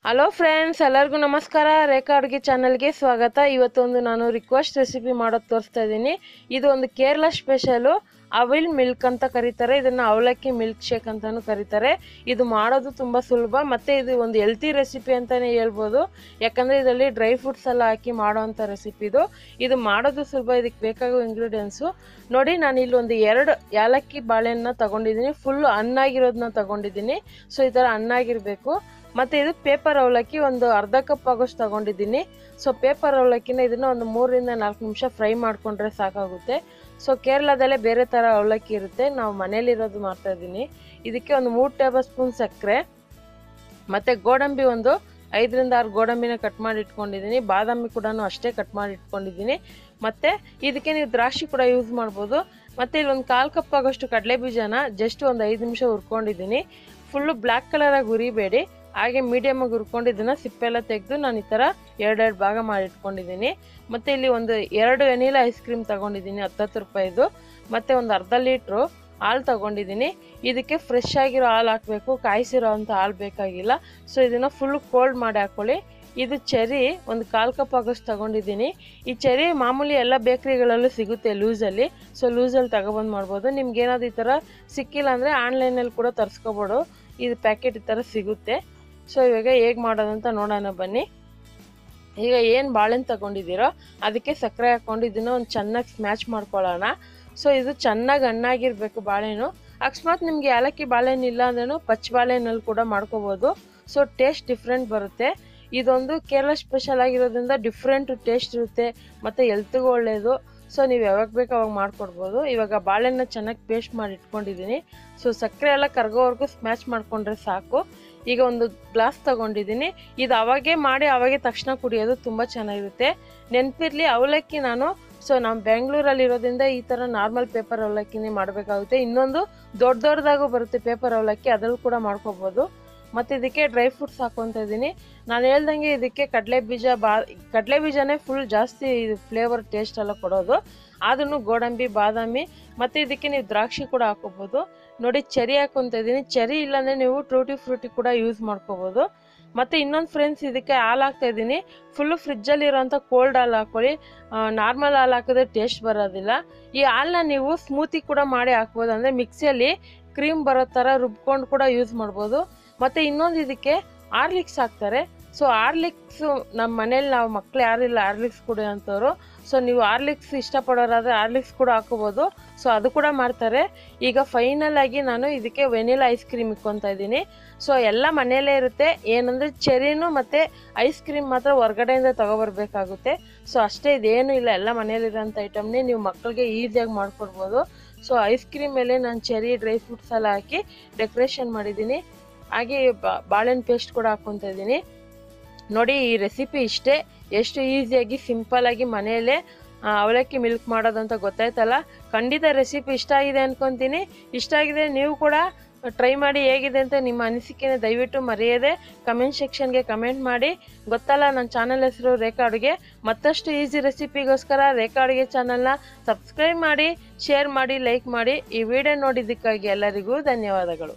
Hello friends, ಎಲ್ಲರಿಗೂ ನಮಸ್ಕಾರ. ರೇಖಾ ಅಡುಗೆ ಚಾನಲ್ಗೆ ಸ್ವಾಗತ. ಇವತ್ತೊಂದು ನಾನು ರಿಕ್ವೆಸ್ಟ್ ರೆಸಿಪಿ ಮಾಡೋದು ತೋರಿಸ್ತಾ ಇದ್ದೀನಿ. ಇದು ಒಂದು ಕೇರಳ ಸ್ಪೆಷಲು ಅವಿಲ್ ಮಿಲ್ಕ್ ಅಂತ ಕರೀತಾರೆ. ಇದನ್ನು ಅವಲಕ್ಕಿ ಮಿಲ್ಕ್ ಶೇಕ್ ಅಂತಲೂ ಕರೀತಾರೆ. ಇದು ಮಾಡೋದು ತುಂಬ ಸುಲಭ ಮತ್ತು ಇದು ಒಂದು ಹೆಲ್ತಿ ರೆಸಿಪಿ ಅಂತಲೇ ಹೇಳ್ಬೋದು. ಯಾಕಂದರೆ ಇದರಲ್ಲಿ ಡ್ರೈ ಫ್ರೂಟ್ಸ್ ಎಲ್ಲ ಹಾಕಿ ಮಾಡೋವಂಥ ರೆಸಿಪಿ ಇದು ಮಾಡೋದು ಸುಲಭ. ಇದಕ್ಕೆ ಬೇಕಾಗೋ ಇಂಗ್ರೀಡಿಯೆಂಟ್ಸು ನೋಡಿ. ನಾನು ಇಲ್ಲಿ ಒಂದು 2 ಏಲಕ್ಕಿ ಬಾಳೆಹಣ್ಣನ್ನ ತೊಗೊಂಡಿದ್ದೀನಿ. ಫುಲ್ಲು ಹಣ್ಣಾಗಿರೋದನ್ನ ತೊಗೊಂಡಿದ್ದೀನಿ. ಸೊ ಈ ಥರ ಹಣ್ಣಾಗಿರಬೇಕು. ಮತ್ತು ಇದು ಪೇಪರ್ ಅವಲಕ್ಕಿ ಒಂದು ಅರ್ಧ ಕಪ್ ಆಗೋಷ್ಟು ತೊಗೊಂಡಿದ್ದೀನಿ. ಸೊ ಪೇಪರ್ ಅವಲಕ್ಕಿನ ಇದನ್ನು ಒಂದು 3 ರಿಂದ 4 ನಿಮಿಷ ಫ್ರೈ ಮಾಡಿಕೊಂಡ್ರೆ ಸಾಕಾಗುತ್ತೆ. ಸೊ ಕೇರಳದಲ್ಲೇ ಬೇರೆ ಥರ ಅವಲಕ್ಕಿ ಇರುತ್ತೆ, ನಾವು ಮನೇಲಿರೋದು ಮಾಡ್ತಾಯಿದ್ದೀನಿ. ಇದಕ್ಕೆ ಒಂದು 3 ಟೇಬಲ್ ಸ್ಪೂನ್ ಸಕ್ಕರೆ ಮತ್ತು ಗೋಡಂಬಿ ಒಂದು 5 ರಿಂದ 6 ಗೋಡಂಬಿನ ಕಟ್ ಮಾಡಿ ಇಟ್ಕೊಂಡಿದ್ದೀನಿ. ಬಾದಾಮಿ ಕೂಡ ಅಷ್ಟೇ ಕಟ್ ಮಾಡಿ ಇಟ್ಕೊಂಡಿದ್ದೀನಿ. ಮತ್ತು ಇದಕ್ಕೆ ನೀವು ದ್ರಾಕ್ಷಿ ಕೂಡ ಯೂಸ್ ಮಾಡ್ಬೋದು. ಮತ್ತು ಇಲ್ಲಿ ಒಂದು 1/4 ಕಪ್ ಆಗೋಷ್ಟು ಕಡಲೆ ಬೀಜನ ಜಸ್ಟ್ ಒಂದು 5 ನಿಮಿಷ ಹುರ್ಕೊಂಡಿದ್ದೀನಿ. ಫುಲ್ಲು ಬ್ಲ್ಯಾಕ್ ಕಲರಾಗಿ ಹುರಿಬೇಡಿ, ಹಾಗೆ ಮೀಡಿಯಮಾಗಿ ಹುರ್ಕೊಂಡು ಇದನ್ನು ಸಿಪ್ಪೆಲ್ಲ ತೆಗೆದು ನಾನು ಈ ಥರ 2 ಭಾಗ ಮಾಡಿ ಇಟ್ಕೊಂಡಿದ್ದೀನಿ. ಮತ್ತು ಇಲ್ಲಿ ಒಂದು 2 ವೆನಿಲಾ ಐಸ್ ಕ್ರೀಮ್ ತೊಗೊಂಡಿದ್ದೀನಿ 10 ರೂಪಾಯಿದು. ಮತ್ತು ಒಂದು ಅರ್ಧ ಲೀಟ್ರು ಹಾಲು ತೊಗೊಂಡಿದ್ದೀನಿ. ಇದಕ್ಕೆ ಫ್ರೆಶ್ ಆಗಿರೋ ಹಾಲು ಹಾಕಬೇಕು, ಕಾಯಿಸಿರೋ ಅಂಥ ಹಾಲು ಬೇಕಾಗಿಲ್ಲ. ಸೊ ಇದನ್ನು ಫುಲ್ ಕೋಲ್ಡ್ ಮಾಡಿ ಹಾಕ್ಕೊಳ್ಳಿ. ಇದು ಚೆರಿ ಒಂದು 1/4 ಕಪ್ ಆಗೋಷ್ಟು ತೊಗೊಂಡಿದ್ದೀನಿ. ಈ ಚೆರಿ ಮಾಮೂಲಿ ಎಲ್ಲ ಬೇಕ್ರಿಗಳಲ್ಲೂ ಸಿಗುತ್ತೆ ಲೂಸಲ್ಲಿ. ಸೊ ಲೂಸಲ್ಲಿ ತಗೊಬಂದು ಮಾಡ್ಬೋದು. ನಿಮ್ಗೇನಾದ್ರು ಈ ಥರ ಸಿಕ್ಕಿಲ್ಲ ಅಂದರೆ ಆನ್ಲೈನಲ್ಲಿ ಕೂಡ ತರಿಸ್ಕೊಬೋದು. ಇದು ಪ್ಯಾಕೆಟ್ ಈ ಥರ ಸಿಗುತ್ತೆ. ಸೊ ಇವಾಗ ಹೇಗೆ ಮಾಡೋದಂತ ನೋಡೋಣ ಬನ್ನಿ. ಈಗ ಏನು ಬಾಳೆಹಣ್ಣು ತಗೊಂಡಿದ್ದೀರೋ ಅದಕ್ಕೆ ಸಕ್ಕರೆ ಹಾಕ್ಕೊಂಡು ಇದನ್ನು ಒಂದು ಚೆನ್ನಾಗಿ ಸ್ಮ್ಯಾಚ್ ಮಾಡ್ಕೊಳ್ಳೋಣ. ಸೊ ಇದು ಚೆನ್ನಾಗಿ ಹಣ್ಣಾಗಿರಬೇಕು ಬಾಳೆಹಣ್ಣು. ಅಕಸ್ಮಾತ್ ನಿಮಗೆ ಏಲಕ್ಕಿ ಬಾಳೆಹಣ್ಣು ಇಲ್ಲ ಅಂದ್ರೂ ಪಚ್ಚ ಬಾಳೆಹಣ್ಣಲ್ಲಿ ಕೂಡ ಮಾಡ್ಕೋಬೋದು. ಸೊ ಟೇಸ್ಟ್ ಡಿಫ್ರೆಂಟ್ ಬರುತ್ತೆ. ಇದೊಂದು ಕೇರಳ ಸ್ಪೆಷಲ್ ಆಗಿರೋದ್ರಿಂದ ಡಿಫ್ರೆಂಟ್ ಟೇಸ್ಟ್ ಇರುತ್ತೆ ಮತ್ತು ಹೆಲ್ತ್ಗೂ ಒಳ್ಳೆಯದು. ಸೊ ನೀವು ಯಾವಾಗ ಬೇಕು ಅವಾಗ ಮಾಡಿಕೊಡ್ಬೋದು. ಇವಾಗ ಬಾಳೆಹಣ್ಣು ಚೆನ್ನಾಗಿ ಪೇಸ್ಟ್ ಮಾಡಿ ಇಟ್ಕೊಂಡಿದ್ದೀನಿ. ಸೊ ಸಕ್ಕರೆ ಎಲ್ಲ ಕರಗೋವರೆಗೂ ಸ್ಮ್ಯಾಚ್ ಮಾಡಿಕೊಂಡ್ರೆ ಸಾಕು. ಈಗ ಒಂದು ಗ್ಲಾಸ್ ತೊಗೊಂಡಿದ್ದೀನಿ. ಇದು ಅವಾಗೇ ಮಾಡಿ ಅವಾಗೇ ತಕ್ಷಣ ಕುಡಿಯೋದು ತುಂಬ ಚೆನ್ನಾಗಿರುತ್ತೆ. ನೆನಪಿರಲಿ, ಅವಲಕ್ಕಿ ಸೊ ನಮ್ಮ ಬೆಂಗಳೂರಲ್ಲಿ ಇರೋದ್ರಿಂದ ಈ ಥರ ನಾರ್ಮಲ್ ಪೇಪರ್ ಅವಲಕ್ಕಿನೇ ಮಾಡಬೇಕಾಗುತ್ತೆ. ಇನ್ನೊಂದು ದೊಡ್ಡದಾಗೂ ಬರುತ್ತೆ ಪೇಪರ್ ಅವಲಕ್ಕಿ, ಅದರಲ್ಲೂ ಕೂಡ ಮಾಡ್ಕೋಬೋದು. ಮತ್ತು ಇದಕ್ಕೆ ಡ್ರೈ ಫ್ರೂಟ್ಸ್ ಹಾಕ್ಕೊತಾ ಇದ್ದೀನಿ. ನಾನು ಹೇಳ್ದಂಗೆ ಇದಕ್ಕೆ ಕಡಲೆ ಬೀಜನೇ ಫುಲ್ ಜಾಸ್ತಿ ಇದು ಫ್ಲೇವರ್ ಟೇಸ್ಟ್ ಎಲ್ಲ ಕೊಡೋದು. ಆದ್ರೂ ಗೋಡಂಬಿ, ಬಾದಾಮಿ ಮತ್ತು ಇದಕ್ಕೆ ನೀವು ದ್ರಾಕ್ಷಿ ಕೂಡ ಹಾಕೋಬೋದು. ನೋಡಿ ಚೆರಿ ಹಾಕ್ಕೊತಾ ಇದ್ದೀನಿ. ಚೆರಿ ಇಲ್ಲಾಂದರೆ ನೀವು ಟೂಟಿ ಫ್ರೂಟಿ ಕೂಡ ಯೂಸ್ ಮಾಡ್ಕೋಬೋದು. ಮತ್ತು ಇನ್ನೊಂದು ಫ್ರೆಂಡ್ಸ್, ಇದಕ್ಕೆ ಹಾಲು ಹಾಕ್ತಾಯಿದ್ದೀನಿ. ಫುಲ್ಲು ಫ್ರಿಜ್ಜಲ್ಲಿರೋಂಥ ಕೋಲ್ಡ್ ಹಾಲು ಹಾಕ್ಕೊಳ್ಳಿ. ನಾರ್ಮಲ್ ಹಾಲು ಹಾಕಿದ್ರೆ ಟೇಸ್ಟ್ ಬರೋದಿಲ್ಲ. ಈ ಹಾಲನ್ನ ನೀವು ಸ್ಮೂತಿ ಕೂಡ ಮಾಡಿ ಹಾಕ್ಬೋದು. ಅಂದರೆ ಮಿಕ್ಸಿಯಲ್ಲಿ ಕ್ರೀಮ್ ಬರೋ ಥರ ರುಬ್ಕೊಂಡು ಕೂಡ ಯೂಸ್ ಮಾಡ್ಬೋದು. ಮತ್ತು ಇನ್ನೊಂದು ಇದಕ್ಕೆ ಹಾರ್ಲಿಕ್ಸ್ ಹಾಕ್ತಾರೆ. ಸೊ ಹಾರ್ಲಿಕ್ಸು ನಮ್ಮ ಮನೇಲಿ ನಾವು ಮಕ್ಕಳು ಯಾರಿಲ್ಲ ಹಾರ್ಲಿಕ್ಸ್ ಕುಡಿ ಅಂಥವ್ರು. ಸೊ ನೀವು ಹಾರ್ಲಿಕ್ಸ್ ಇಷ್ಟಪಡೋರಾದರೆ ಹಾರ್ಲಿಕ್ಸ್ ಕೂಡ ಹಾಕೋಬೋದು. ಸೊ ಅದು ಕೂಡ ಮಾಡ್ತಾರೆ. ಈಗ ಫೈನಲ್ ಆಗಿ ನಾನು ಇದಕ್ಕೆ ವೆನಿಲಾ ಐಸ್ ಕ್ರೀಮ್ ಇಕ್ಕೊತಾ ಇದ್ದೀನಿ. ಸೊ ಎಲ್ಲ ಮನೆಯಲ್ಲೇ ಇರುತ್ತೆ. ಏನಂದರೆ ಚೆರಿನೂ ಮತ್ತು ಐಸ್ ಕ್ರೀಮ್ ಮಾತ್ರ ಹೊರಗಡೆಯಿಂದ ತೊಗೊಬರ್ಬೇಕಾಗುತ್ತೆ. ಸೊ ಅಷ್ಟೇ, ಇದೇನೂ ಇಲ್ಲ, ಎಲ್ಲ ಮನೇಲಿರೋಂಥ ಐಟಮ್ನೇ ನೀವು ಮಕ್ಕಳಿಗೆ ಈಸಿಯಾಗಿ ಮಾಡಿಕೊಡ್ಬೋದು. ಸೊ ಐಸ್ ಕ್ರೀಮ್ ಮೇಲೆ ನಾನು ಚೆರಿ ಡ್ರೈ ಫ್ರೂಟ್ಸ್ ಎಲ್ಲ ಹಾಕಿ ಡೆಕೋರೇಷನ್ ಮಾಡಿದ್ದೀನಿ. ಹಾಗೆ ಬಾಳೆಹಣ್ಣು ಪೇಸ್ಟ್ ಕೂಡ ಹಾಕ್ಕೊತಾ ಇದ್ದೀನಿ. ನೋಡಿ, ಈ ರೆಸಿಪಿ ಇಷ್ಟೇ. ಎಷ್ಟು ಈಸಿಯಾಗಿ ಸಿಂಪಲ್ಲಾಗಿ ಮನೆಯಲ್ಲೇ ಅವಲಕ್ಕಿ ಮಿಲ್ಕ್ ಮಾಡೋದಂತ ಗೊತ್ತಾಯ್ತಲ್ಲ. ಖಂಡಿತ ರೆಸಿಪಿ ಇಷ್ಟ ಆಗಿದೆ ಅಂದ್ಕೊತೀನಿ. ಇಷ್ಟ ಆಗಿದೆ ನೀವು ಕೂಡ ಟ್ರೈ ಮಾಡಿ. ಹೇಗಿದೆ ಅಂತ ನಿಮ್ಮ ಅನಿಸಿಕೆನ ದಯವಿಟ್ಟು ಮರೆಯದೆ ಕಮೆಂಟ್ ಸೆಕ್ಷನ್ಗೆ ಕಮೆಂಟ್ ಮಾಡಿ. ಗೊತ್ತಲ್ಲ, ನನ್ನ ಚಾನಲ್ ಹೆಸರು ರೇಖಾ ಅಡುಗೆ. ಮತ್ತಷ್ಟು ಈಸಿ ರೆಸಿಪಿಗೋಸ್ಕರ ರೇಖಾ ಅಡುಗೆ ಚಾನಲ್ನ ಸಬ್ಸ್ಕ್ರೈಬ್ ಮಾಡಿ, ಶೇರ್ ಮಾಡಿ, ಲೈಕ್ ಮಾಡಿ. ಈ ವಿಡಿಯೋ ನೋಡಿದ್ದಕ್ಕಾಗಿ ಎಲ್ಲರಿಗೂ ಧನ್ಯವಾದಗಳು.